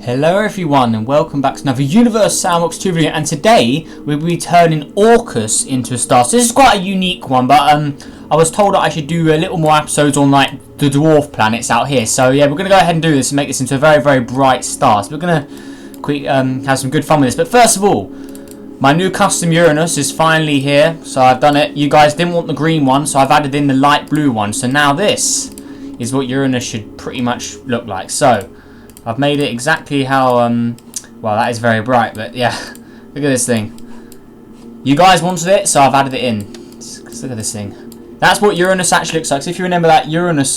Hello everyone and welcome back to another Universe Sandbox 2 video, and today we'll be turning Orcus into a star. So this is quite a unique one, but I was told that I should do a little more episodes on like the dwarf planets out here. So yeah, we're going to go ahead and do this and make this into a very, very bright star. So we're going to have some good fun with this. But first of all, my new custom Uranus is finally here. So I've done it. You guys didn't want the green one, so I've added in the light blue one. So now this is what Uranus should pretty much look like. So I've made it exactly how, well, that is very bright, but yeah, look at this thing. You guys wanted it, so I've added it in. Look at this thing. That's what Uranus actually looks like. So if you remember that Uranus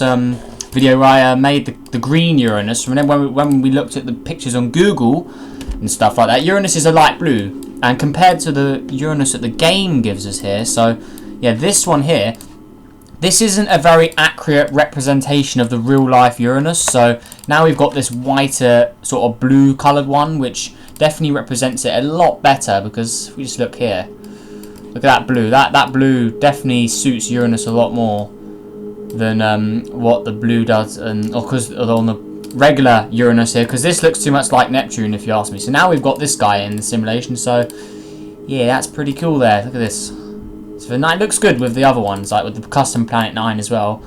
video where I made the green Uranus, remember when we looked at the pictures on Google and stuff like that, Uranus is a light blue. And compared to the Uranus that the game gives us here, so yeah, this one here, this isn't a very accurate representation of the real life Uranus. So now we've got this whiter sort of blue coloured one, which definitely represents it a lot better, because if we just look here, look at that blue. That blue definitely suits Uranus a lot more than what the blue does, and because on the regular Uranus here, because this looks too much like Neptune if you ask me. So now we've got this guy in the simulation. So yeah, that's pretty cool there. Look at this. So it looks good with the other ones, like with the custom Planet 9 as well.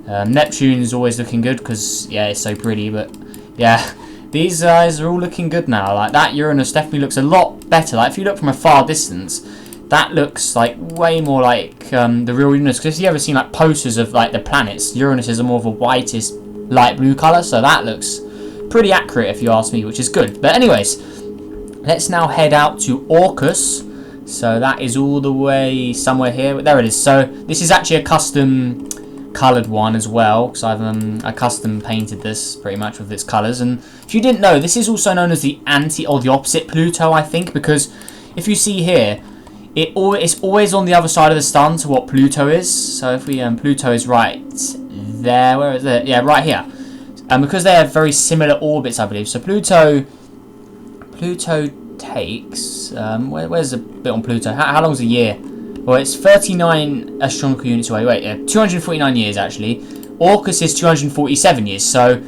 Neptune's always looking good because, yeah, it's so pretty. But, yeah, these guys are all looking good now. Like, that Uranus definitely looks a lot better. Like, if you look from a far distance, that looks, like, way more like the real Uranus. Because if you ever seen, like, posters of, like, the planets, Uranus is a more of a whitest light blue colour. So that looks pretty accurate, if you ask me, which is good. But anyways, let's now head out to Orcus. So that is all the way somewhere here. There it is. So this is actually a custom coloured one as well, because I custom painted this pretty much with its colours. And if you didn't know, this is also known as the the opposite Pluto, I think, because if you see here, it's always on the other side of the sun to what Pluto is. So if we Pluto is right there. Where is it? Yeah, right here. And because they have very similar orbits, I believe. So Pluto takes where's the bit on Pluto? How long is a year? Well, it's 39 astronomical units away. Wait, yeah, 249 years actually. Orcus is 247 years. So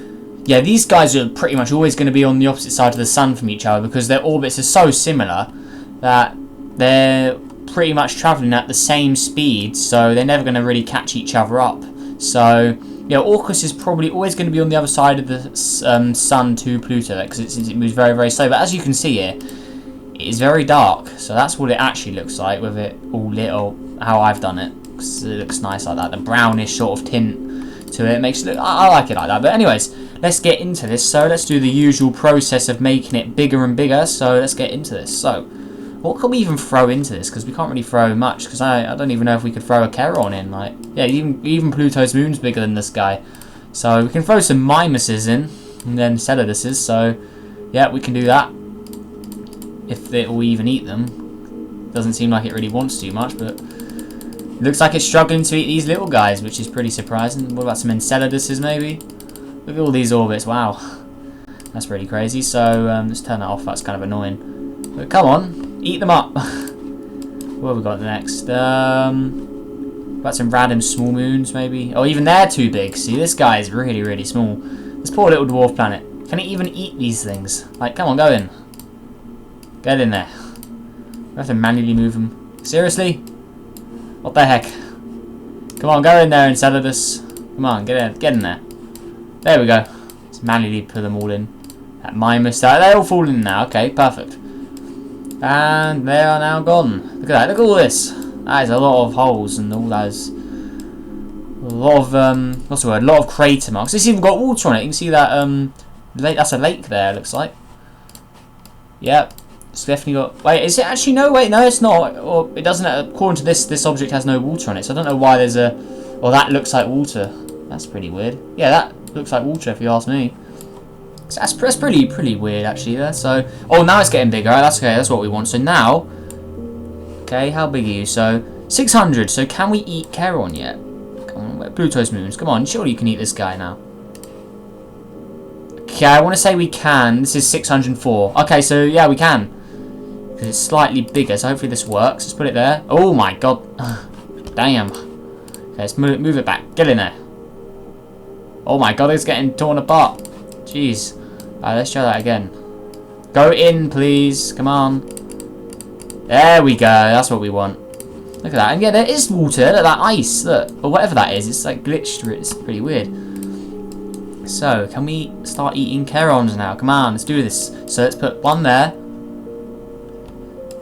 yeah, these guys are pretty much always going to be on the opposite side of the sun from each other, because their orbits are so similar that they're pretty much traveling at the same speed, so they're never going to really catch each other up. So yeah, Orcus is probably always going to be on the other side of the sun to Pluto, because it moves very, very slow. But as you can see here, it is very dark. So that's what it actually looks like with it all lit, or how I've done it. Because it looks nice like that. The brownish sort of tint to it makes it look. I like it like that. But anyways, let's get into this. So let's do the usual process of making it bigger and bigger. So let's get into this. So what can we even throw into this? Because we can't really throw much. Because I don't even know if we could throw a Charon in. Like, yeah, even Pluto's moon's bigger than this guy. So we can throw some Mimuses in, and then Celluduses. So yeah, we can do that. If it will even eat them. Doesn't seem like it really wants too much, but it looks like it's struggling to eat these little guys, which is pretty surprising. What about some Enceladus maybe? Look at all these orbits. Wow, that's pretty crazy. So let's turn that off. That's kind of annoying. But come on. Eat them up. What have we got next? About some random small moons, maybe. Oh, even they're too big. See, this guy is really, really small. This poor little dwarf planet. Can it even eat these things? Like, come on, go in. Get in there. I have to manually move them. Seriously? What the heck? Come on, go in there, Enceladus. Come on, get in there. There we go. Let's manually put them all in. That Mimus, they all fall in now. Okay, perfect. And they are now gone. Look at that. Look at all this. That is a lot of holes and all those. A lot of what's the word? A lot of crater marks. It's even got water on it. You can see that lake. That's a lake there. It looks like. Yep. It's definitely got. Wait, is it actually no? Wait, no, it's not. Or it doesn't. According to this object has no water on it. So I don't know why there's a. Well, that looks like water. That's pretty weird. Yeah, that looks like water if you ask me. So that's pretty weird actually there. So oh, now it's getting bigger. Right? That's okay. That's what we want. So now, okay, how big are you? So 600. So can we eat Charon yet? Come on, Pluto's moons. Come on, surely you can eat this guy now. Okay, I want to say we can. This is 604. Okay, so yeah, we can. Because it's slightly bigger. So hopefully this works. Let's put it there. Oh my god. Damn. Okay, let's move it back. Get in there. Oh my god, it's getting torn apart. Jeez. Alright, let's try that again. Go in, please. Come on. There we go. That's what we want. Look at that. And yeah, there is water. Look at that ice. Look. Or whatever that is. It's like glitched through it. It's pretty weird. So, can we start eating Charons now? Come on, let's do this. So, let's put one there.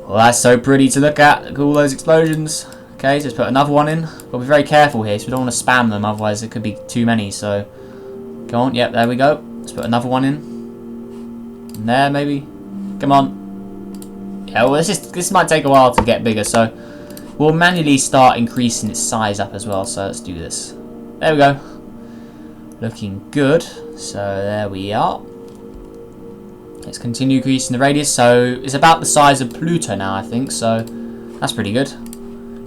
Well, that's so pretty to look at. Look at all those explosions. Okay, so let's put another one in. Gotta be very careful here, so we don't want to spam them, otherwise it could be too many. So, go on. Yep, there we go. Let's put another one in. And there, maybe. Come on. Yeah, well, this might take a while to get bigger, so we'll manually start increasing its size up as well. So, let's do this. There we go. Looking good. So, there we are. Let's continue increasing the radius. So, it's about the size of Pluto now, I think. So, that's pretty good.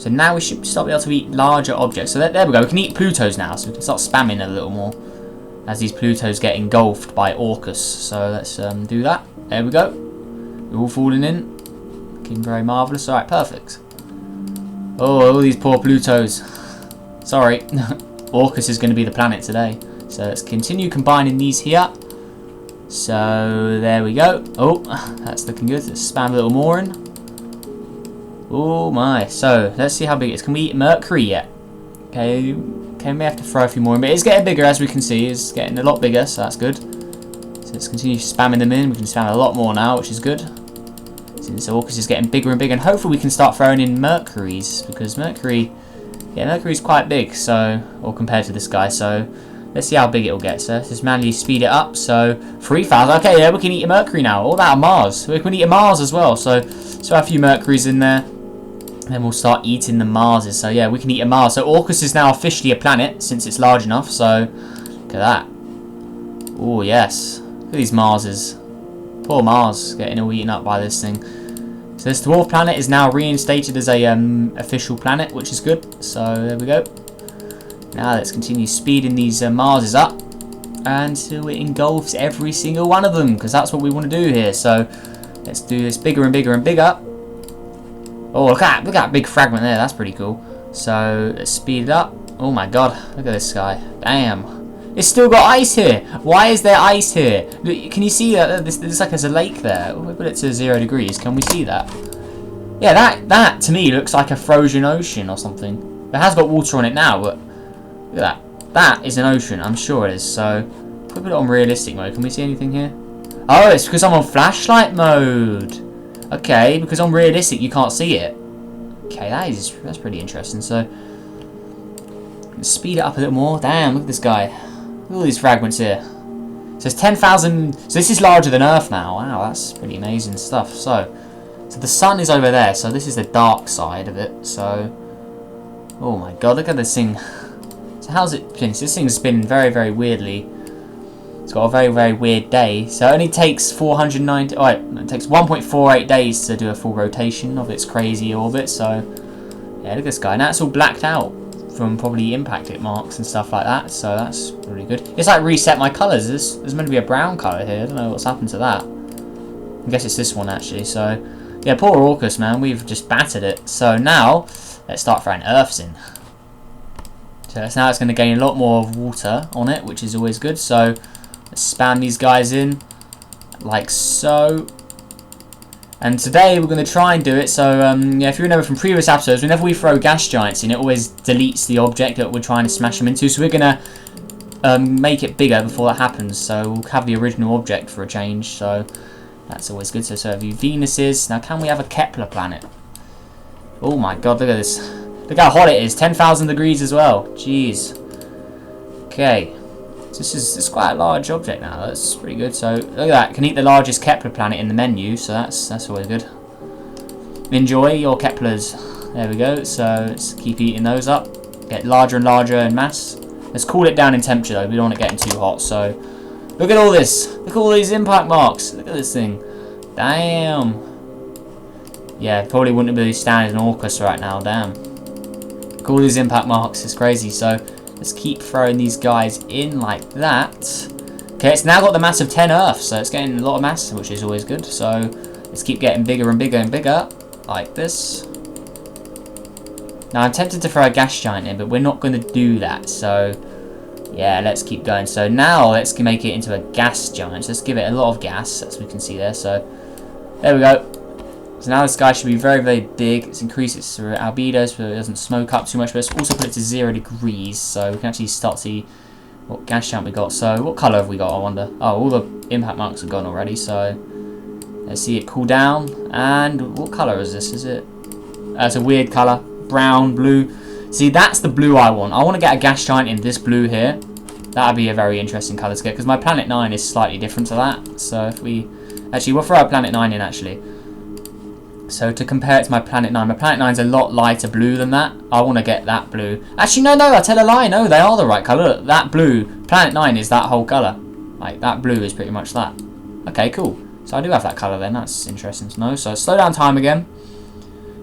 So now we should start being able to eat larger objects. So there we go. We can eat Plutos now. So we can start spamming a little more as these Plutos get engulfed by Orcus. So let's do that. There we go. We're all falling in. Looking very marvellous. Alright, perfect. Oh, all these poor Plutos. Sorry. Orcus is going to be the planet today. So let's continue combining these here. So there we go. Oh, that's looking good. Let's spam a little more in. Oh my, so let's see how big it is. Can we eat Mercury yet? Okay, we may have to throw a few more in, but it's getting bigger as we can see. It's getting a lot bigger, so that's good. So let's continue spamming them in. We can spam a lot more now, which is good. Since Orcus is getting bigger and bigger, and hopefully we can start throwing in Mercuries, because Mercury's quite big, so, or compared to this guy, so let's see how big it'll get. So let's just manually speed it up. So 3,000. Okay, yeah, we can eat a Mercury now. What about a Mars? We can eat a Mars as well. So a few Mercuries in there. Then we'll start eating the Marses. So yeah, we can eat a Mars. So Orcus is now officially a planet since it's large enough. So look at that. Oh yes. Look at these Marses. Poor Mars getting all eaten up by this thing. So this dwarf planet is now reinstated as a official planet, which is good. So there we go. Now let's continue speeding these Marses up until it engulfs every single one of them, because that's what we want to do here. So let's do this bigger and bigger and bigger. Oh, look at that big fragment there. That's pretty cool. So let's speed it up. Oh my god, look at this guy. Damn. It's still got ice here. Why is there ice here? Can you see that? This looks like there's a lake there. Oh, we put it to 0 degrees. Can we see that? Yeah, that to me looks like a frozen ocean or something. It has got water on it now, but look at that. That is an ocean. I'm sure it is. So if we put it on realistic mode, can we see anything here? Oh, it's because I'm on flashlight mode. Okay, because on realistic you can't see it. Okay, that's pretty interesting. So let's speed it up a little more. Damn, look at this guy. Look at all these fragments here. So it's 10,000. So this is larger than Earth now. Wow, that's pretty amazing stuff. So the sun is over there. So this is the dark side of it. So oh my god, look at this thing. So how's it been? So this thing's been very, very weirdly. It's got a very, very weird day. So it only takes 490. Oh, it takes 1.48 days to do a full rotation of its crazy orbit. So yeah, look at this guy. Now it's all blacked out from probably impact hit marks and stuff like that. So that's really good. It's like reset my colours. There's meant to be a brown colour here. I don't know what's happened to that. I guess it's this one actually. So yeah, poor Orcus, man. We've just battered it. So now let's start throwing Earths in. So now it's going to gain a lot more water on it, which is always good. So let's spam these guys in like so. And today we're going to try and do it. So yeah, if you remember from previous episodes, whenever we throw gas giants in, it always deletes the object that we're trying to smash them into. So we're going to make it bigger before that happens. So we'll have the original object for a change. So that's always good. So a few Venuses. Now can we have a Kepler planet? Oh my god, look at this. Look how hot it is. 10,000 degrees as well. Jeez. Okay. So this is quite a large object now. That's pretty good. So look at that. Can eat the largest Kepler planet in the menu. So that's always good. Enjoy your Keplers. There we go. So let's keep eating those up. Get larger and larger in mass. Let's cool it down in temperature though. We don't want it getting too hot. So look at all this. Look at all these impact marks. Look at this thing. Damn. Yeah, probably wouldn't be standing in Orcus right now. Damn. Look at all these impact marks. It's crazy. So let's keep throwing these guys in like that. Okay, it's now got the mass of 10 Earths, so it's getting a lot of mass, which is always good. So let's keep getting bigger and bigger and bigger, like this. Now I'm tempted to throw a gas giant in, but we're not going to do that. So Yeah, let's keep going. So now let's make it into a gas giant. So let's give it a lot of gas, as we can see there. So there we go. So now this guy should be very, very big. Let's increase its albedo so it doesn't smoke up too much. But let's also put it to 0 degrees so we can actually start to see what gas giant we got. So what colour have we got, I wonder? Oh, all the impact marks are gone already. So let's see it cool down. And what colour is this? Is it? It's a weird colour. Brown, blue. See, that's the blue I want. I want to get a gas giant in this blue here. That would be a very interesting colour to get, because my Planet 9 is slightly different to that. So if we... Actually, we'll throw our Planet 9 in, actually. So to compare it to my Planet 9, my Planet 9's a lot lighter blue than that. I want to get that blue. Actually, no, I tell a lie. No, they are the right colour. Look, that blue, Planet 9 is that whole colour. Like, that blue is pretty much that. Okay, cool. So I do have that colour then. That's interesting to know. So slow down time again.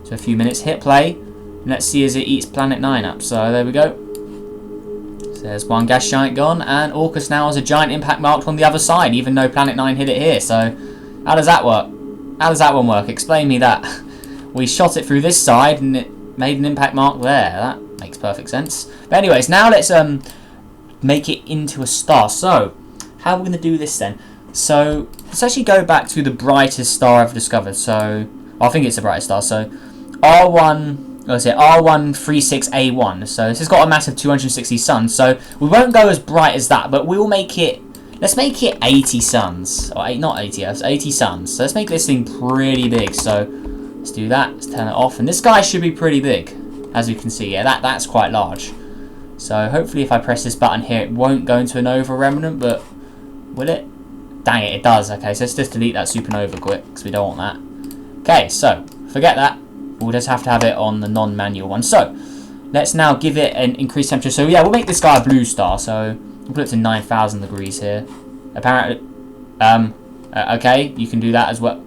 So a few minutes. Hit play. Let's see as it eats Planet 9 up. So there we go. So there's one gas giant gone. And Orcus now has a giant impact marked on the other side, even though Planet 9 hit it here. So how does that work? How does that one work? Explain me that. We shot it through this side and it made an impact mark there. That makes perfect sense. But anyways, now let's make it into a star. So how are we going to do this then? So let's actually go back to the brightest star I've discovered. So I think it's the brightest star. So R136A1. So this has got a mass of 260 suns. So we won't go as bright as that, but we will make it. Let's make it 80 suns. Or not 80, 80 suns. So let's make this thing pretty big. So let's do that. Let's turn it off. And this guy should be pretty big, as you can see. Yeah, that's quite large. So hopefully if I press this button here, it won't go into a nova remnant, but will it? Dang it, it does. Okay, so let's just delete that supernova quick, because we don't want that. Okay, so forget that. We'll just have to have it on the non-manual one. So let's now give it an increased temperature. So yeah, we'll make this guy a blue star. So we'll put it to 9,000 degrees here. Apparently, okay, you can do that as well.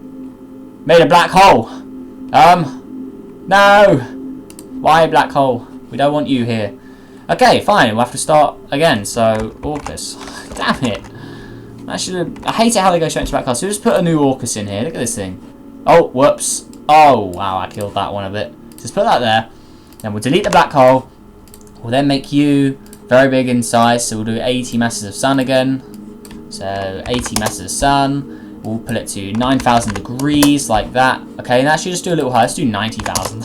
Made a black hole. No. Why a black hole? We don't want you here. Okay, fine. We'll have to start again. So Orcus. Damn it. I hate it how they go straight into black hole. So just put a new Orcus in here. Look at this thing. Oh, whoops. Oh, wow, I killed that one a bit. Just put that there. Then we'll delete the black hole. We'll then make you very big in size. So we'll do 80 masses of sun again. So 80 masses of sun. We'll put it to 9,000 degrees like that. Okay, and actually just do a little higher. Let's do 90,000.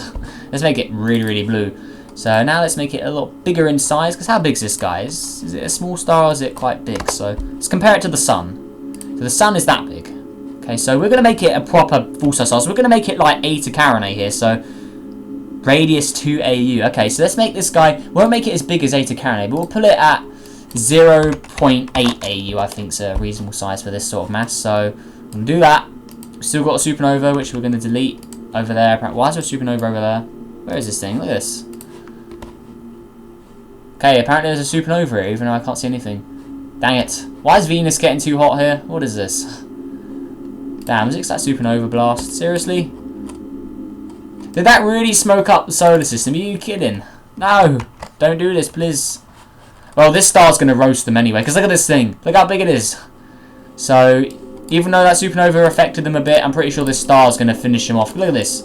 Let's make it really, really blue. So now let's make it a lot bigger in size. Because how big is this guy? Is it a small star or is it quite big? So let's compare it to the sun. So the sun is that big. Okay, so we're going to make it a proper full-size star. So we're going to make it like Eta Carinae here. So radius 2 AU. Okay, so let's make this guy. We won't make it as big as Eta Carinae, but we'll put it at 0.8 AU. I think is a reasonable size for this sort of mass. So we're going to do that. We've still got a supernova, which we're going to delete over there. Why is there a supernova over there? Where is this thing? Look at this. Okay, apparently there's a supernova here, even though I can't see anything. Dang it. Why is Venus getting too hot here? What is this? Damn, is it that supernova blast? Seriously? Did that really smoke up the solar system? Are you kidding? No! Don't do this, please. Well, this star's going to roast them anyway, because look at this thing. Look how big it is. So, even though that supernova affected them a bit, I'm pretty sure this star's going to finish them off. Look at this.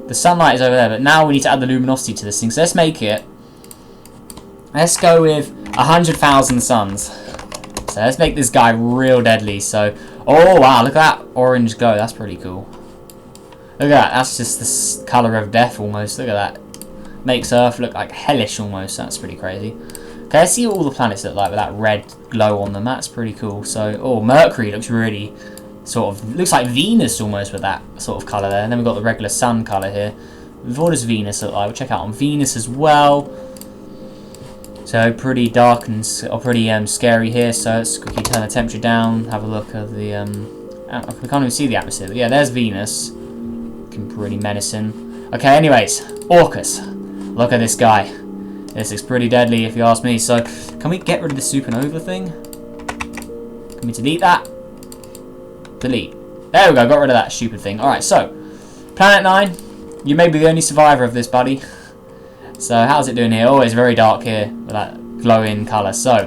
The sunlight is over there, but now we need to add the luminosity to this thing. So let's make it. Let's go with 100,000 suns. So let's make this guy real deadly. So, oh wow, look at that orange glow. That's pretty cool. Look at that. That's just the colour of death almost. Look at that. Makes Earth look like hellish almost. That's pretty crazy. Okay, let's see what all the planets look like with that red glow on them. That's pretty cool. So, oh, Mercury looks really sort of, looks like Venus almost with that sort of colour there. And then we've got the regular sun colour here. What does Venus look like? We'll check out on Venus as well. So pretty dark and pretty scary here. So let's quickly turn the temperature down. Have a look at the we can't even see the atmosphere. But yeah, there's Venus. Looking pretty menacing. Okay, anyways, Orcus. Look at this guy. This is pretty deadly if you ask me. So can we get rid of the supernova thing? Can we delete that? Delete. There we go. Got rid of that stupid thing. All right. So Planet 9, you may be the only survivor of this, buddy. So how's it doing here? Oh, it's very dark here with that glowing colour. So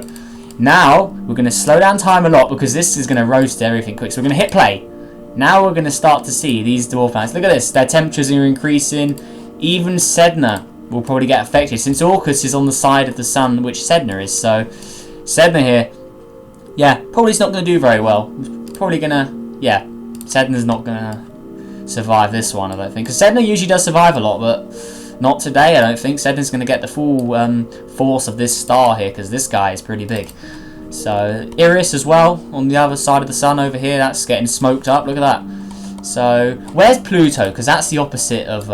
now we're going to slow down time a lot because this is going to roast everything quick. So we're going to hit play. Now we're going to start to see these dwarf planets. Look at this. Their temperatures are increasing. Even Sedna will probably get affected since Orcus is on the side of the sun which Sedna is. So Sedna here, yeah, probably not going to do very well. Probably going to, yeah, Sedna's not going to survive this one, I don't think. Because Sedna usually does survive a lot, but not today, I don't think. Sedna's going to get the full force of this star here, because this guy is pretty big. So, Iris as well, on the other side of the sun over here, that's getting smoked up, look at that. So, where's Pluto? Because that's the opposite of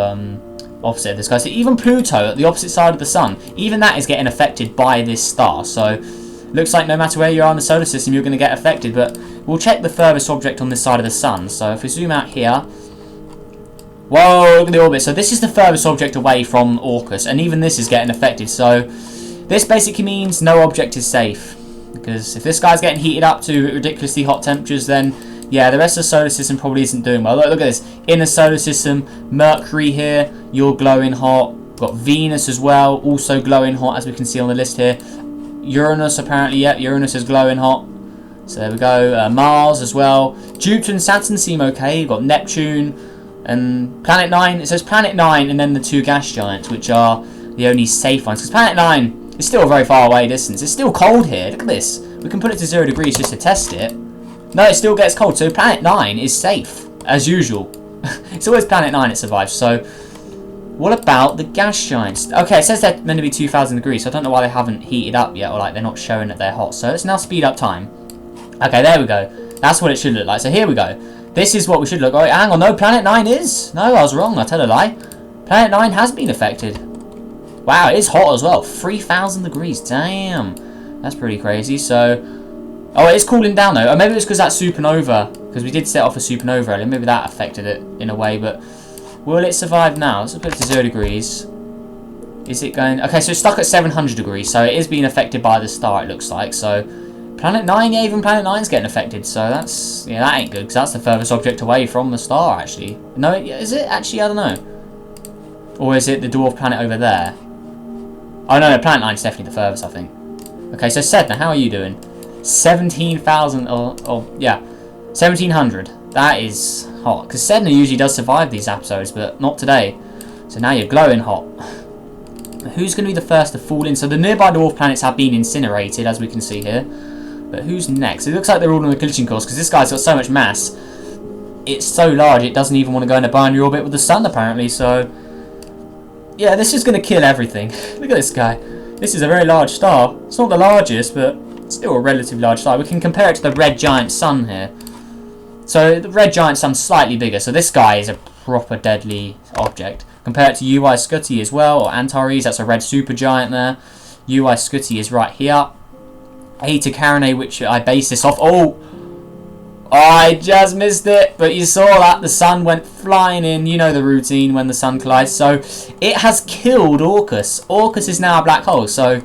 this guy. So even Pluto, at the opposite side of the sun, even that is getting affected by this star. So, looks like no matter where you are in the solar system, you're going to get affected. But we'll check the furthest object on this side of the sun. So, if we zoom out here, whoa, look at the orbit. So, this is the furthest object away from Orcus, and even this is getting affected. So, this basically means no object is safe. Because if this guy's getting heated up to ridiculously hot temperatures, then yeah, the rest of the solar system probably isn't doing well. Look at this. In the solar system, Mercury here, you're glowing hot. Got Venus as well, also glowing hot, as we can see on the list here. Uranus, apparently, yep, Uranus is glowing hot. So there we go. Mars as well. Jupiter and Saturn seem okay. You've got Neptune and Planet 9. It says Planet 9 and then the 2 gas giants, which are the only safe ones. Because Planet 9... it's still a very far away distance. It's still cold here. Look at this. We can put it to 0 degrees just to test it. No, it still gets cold. So Planet 9 is safe, as usual. It's always Planet 9 it survives. So, what about the gas giants? Okay, it says they're meant to be 2,000 degrees. So I don't know why they haven't heated up yet, or like they're not showing that they're hot. So let's now speed up time. Okay, there we go. That's what it should look like. So here we go. This is what we should look like. Hang on, no, Planet 9 is. No, I was wrong. I tell a lie. Planet 9 has been affected. Wow, it is hot as well. 3,000 degrees. Damn. That's pretty crazy. So, oh, it is cooling down though. Or maybe it's because that supernova. Because we did set off a supernova earlier. Maybe that affected it in a way. But will it survive now? Let's put it to 0 degrees. Is it going... okay, so it's stuck at 700 degrees. So it is being affected by the star, it looks like. So, Planet 9, yeah, even Planet 9 is getting affected. So that's... yeah, that ain't good. Because that's the furthest object away from the star, actually. No, is it? Actually, I don't know. Or is it the dwarf planet over there? Oh no, Planet 9 is definitely the furthest, I think. Okay, so Sedna, how are you doing? 17,000, yeah, 1,700. That is hot. Because Sedna usually does survive these episodes, but not today. So now you're glowing hot. Who's going to be the first to fall in? So the nearby dwarf planets have been incinerated, as we can see here. But who's next? It looks like they're all on the collision course, because this guy's got so much mass. It's so large, it doesn't even want to go in a binary orbit with the sun, apparently, so... yeah, this is going to kill everything. Look at this guy. This is a very large star. It's not the largest, but it's still a relatively large star. We can compare it to the red giant sun here. So the red giant sun's slightly bigger. So this guy is a proper deadly object. Compare it to UI Scuti as well, or Antares. That's a red supergiant there. UI Scuti is right here. Eta Carinae, which I base this off. Oh! I just missed it, but you saw that the sun went flying in. You know the routine when the sun collides. So it has killed Orcus. Orcus is now a black hole. So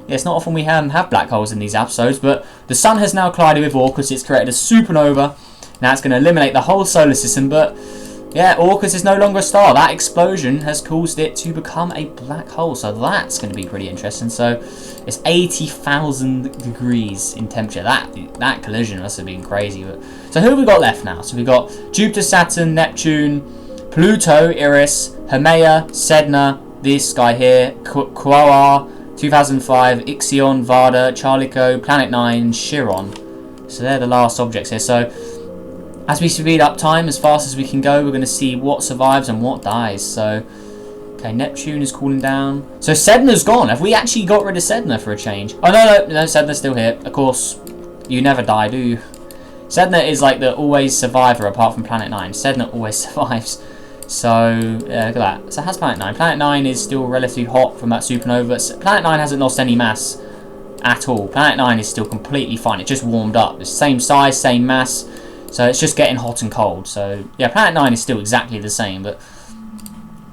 yeah, it's not often we have black holes in these episodes, but the sun has now collided with Orcus. It's created a supernova. Now it's going to eliminate the whole solar system, but yeah, Orcus is no longer a star. That explosion has caused it to become a black hole. So that's going to be pretty interesting. So it's 80,000 degrees in temperature. That collision must have been crazy. But, so who have we got left now? So we've got Jupiter, Saturn, Neptune, Pluto, Iris, Haumea, Sedna, this guy here, Quaoar, 2005, Ixion, Vada, Charlico, Planet 9, Chiron. So they're the last objects here. So as we speed up time as fast as we can go, we're going to see what survives and what dies. So, okay, Neptune is cooling down. So Sedna's gone. Have we actually got rid of Sedna for a change? Oh, no, Sedna's still here. Of course, you never die, do you? Sedna is like the always survivor apart from Planet 9. Sedna always survives. So, yeah, look at that. So how's Planet 9? Planet 9 is still relatively hot from that supernova. So Planet 9 hasn't lost any mass at all. Planet 9 is still completely fine. It just warmed up. It's same size, same mass. So it's just getting hot and cold. So yeah, Planet 9 is still exactly the same. But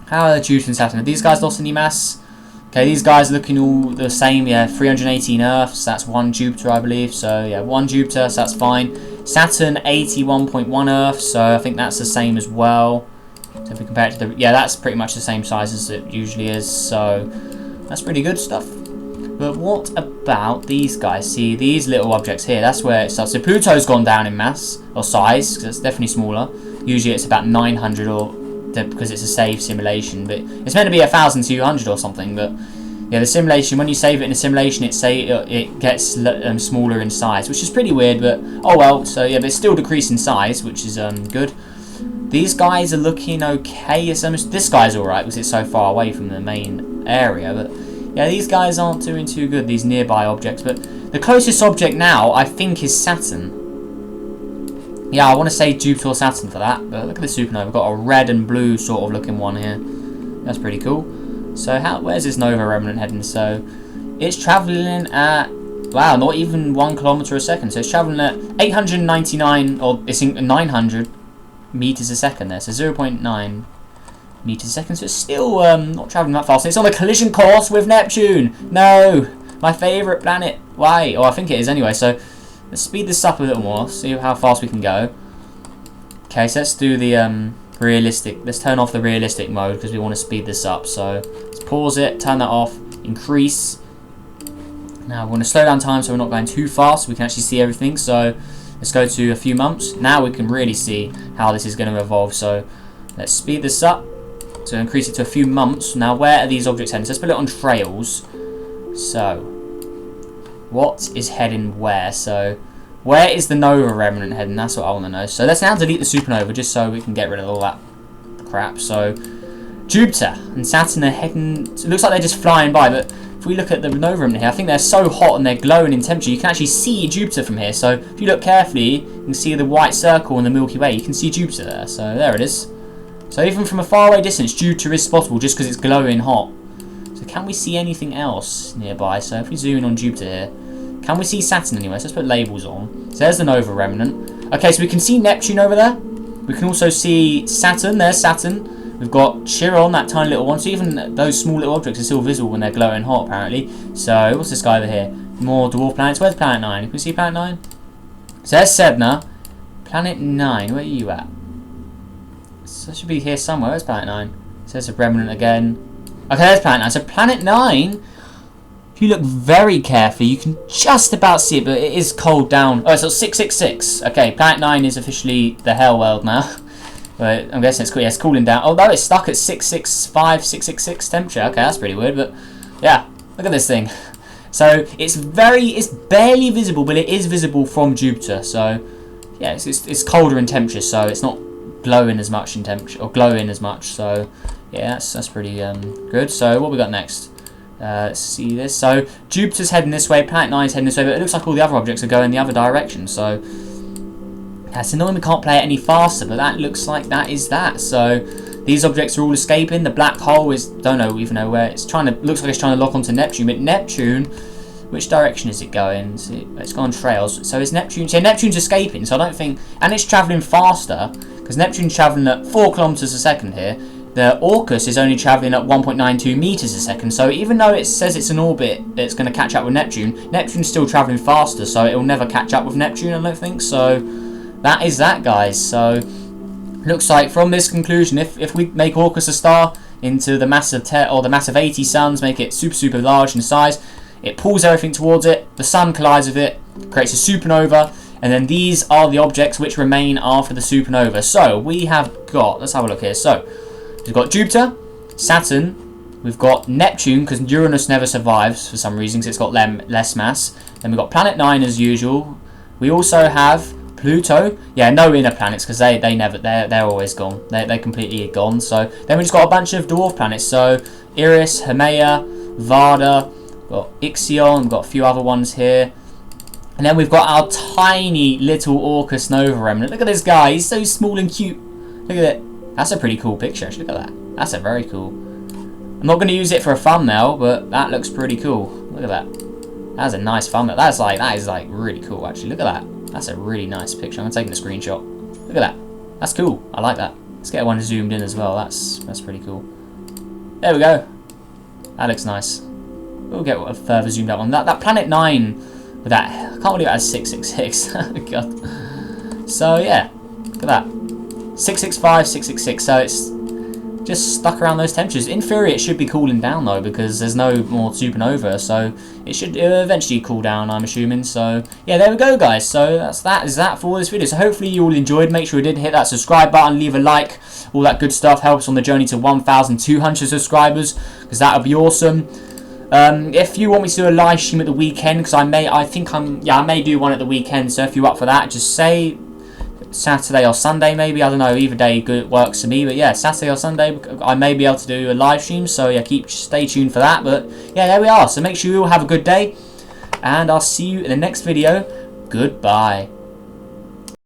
how are Jupiter and Saturn? Have these guys lost any mass? Okay, these guys are looking all the same. Yeah, 318 Earths. That's 1 Jupiter, I believe. So yeah, 1 Jupiter. So that's fine. Saturn 81.1 Earths. So I think that's the same as well. So if we compare it to the... yeah, that's pretty much the same size as it usually is. So that's pretty good stuff. But what about these guys? See, these little objects here, that's where it starts. So Pluto's gone down in mass, or size, because it's definitely smaller. Usually it's about 900, or because it's a safe simulation. But it's meant to be 1,200 or something. But Yeah, the simulation, when you save it in a simulation, it gets smaller in size, which is pretty weird, but oh well. So yeah, but it's still decreasing in size, which is good. These guys are looking okay. This guy's alright because it's so far away from the main area, but yeah, these guys aren't doing too good, these nearby objects. But the closest object now, I think, is Saturn. Yeah, I want to say Jupiter or Saturn for that, but look at the supernova. We've got a red and blue sort of looking one here. That's pretty cool. So where's this nova remnant heading? So it's travelling at, wow, not even 1 kilometre a second. So it's travelling at 899, or it's 900 meters a second there. So 0.9 meters a second. So it's still not travelling that fast. It's on a collision course with Neptune. No, my favourite planet. Why? Oh, I think it is anyway. So let's speed this up a little more. See how fast we can go. Okay, so let's do the realistic. Let's turn off the realistic mode because we want to speed this up. So let's pause it, turn that off, increase. Now we want to slow down time so we're not going too fast. We can actually see everything. So let's go to a few months. Now we can really see how this is going to evolve. So let's speed this up. So increase it to a few months. Now where are these objects heading? So let's put it on trails. So what is heading where? So where is the nova remnant heading? That's what I want to know. So let's now delete the supernova just so we can get rid of all that crap. So Jupiter and Saturn are heading. It looks like they're just flying by, but if we look at the nova remnant here, I think they're so hot and they're glowing in temperature. You can actually see Jupiter from here. So if you look carefully, you can see the white circle in the Milky Way. You can see Jupiter there. So there it is. So even from a faraway distance, Jupiter is spotable just because it's glowing hot. So can we see anything else nearby? So if we zoom in on Jupiter here, can we see Saturn anywhere? So let's put labels on. So there's the nova remnant. Okay, so we can see Neptune over there. We can also see Saturn. There's Saturn. We've got Chiron, that tiny little one. So even those small little objects are still visible when they're glowing hot, apparently. So what's this guy over here? More dwarf planets. Where's Planet 9? Can we see Planet 9? So there's Sedna. Planet 9, where are you at? So it should be here somewhere. Where's Planet 9? So there's a remnant again. Okay, there's Planet 9. So Planet 9... if you look very carefully, you can just about see it, but it is cold down. Oh, so 666. Okay, Planet 9 is officially the hell world now. But I'm guessing it's cooling down. Although it's stuck at 665, 666 temperature. Okay, that's pretty weird, but yeah, look at this thing. So it's barely visible, but it is visible from Jupiter. So yeah, it's colder in temperature, so it's not glowing as much in temperature, or glowing as much. So yeah, that's pretty good. So what we got next? Let's see this. So Jupiter's heading this way, Planet 9's heading this way, but it looks like all the other objects are going the other direction. So that's annoying. We can't play it any faster, but that looks like that is that. So these objects are all escaping. The black hole is don't know where it's trying to. Looks like it's trying to lock onto Neptune, but Neptune, which direction is it going? It's gone trails. So is Neptune? So Neptune's escaping. So I don't think, and it's travelling faster because Neptune's travelling at 4 kilometers a second here. The Orcus is only travelling at 1.92 meters a second, so even though it says it's an orbit it's going to catch up with Neptune, Neptune's still travelling faster, so it will never catch up with Neptune, I don't think. So that is that, guys. So looks like from this conclusion, if we make Orcus a star into the mass of the mass of 80 suns, make it super large in size, it pulls everything towards it, the sun collides with it, creates a supernova, and then these are the objects which remain after the supernova. So we have got, let's have a look here. So we've got Jupiter, Saturn, we've got Neptune, because Uranus never survives for some reason, because it's got less mass. Then we've got Planet 9 as usual. We also have Pluto. Yeah, no inner planets, because they're always gone. They're completely gone. So then we've just got a bunch of dwarf planets. So Eris, Haumea, Vada, we've got Ixion, we've got a few other ones here. And then we've got our tiny little Orcus Nova remnant. Look at this guy, he's so small and cute. Look at it. That's a pretty cool picture, actually. Look at that. That's a very cool. I'm not going to use it for a thumbnail, but that looks pretty cool. Look at that. That's a nice thumbnail. That is like really cool, actually. Look at that. That's a really nice picture. I'm taking a screenshot. Look at that. That's cool. I like that. Let's get one zoomed in as well. That's pretty cool. There we go. That looks nice. We'll get a further zoomed out one. That Planet 9 with that. I can't believe it has 666. God. So yeah, look at that. 665, 666, so it's just stuck around those temperatures. In theory, it should be cooling down though, because there's no more supernova, so it should eventually cool down, I'm assuming. So yeah, there we go, guys. So that is that for this video. So hopefully you all enjoyed. Make sure you did hit that subscribe button, leave a like, all that good stuff helps on the journey to 1,200 subscribers, because that would be awesome. If you want me to do a live stream at the weekend, because I may do one at the weekend. So if you're up for that, just say Saturday or Sunday, maybe. I don't know. Either day good works for me. But yeah, Saturday or Sunday, I may be able to do a live stream. So yeah, stay tuned for that. But yeah, there we are. So make sure you all have a good day, and I'll see you in the next video. Goodbye.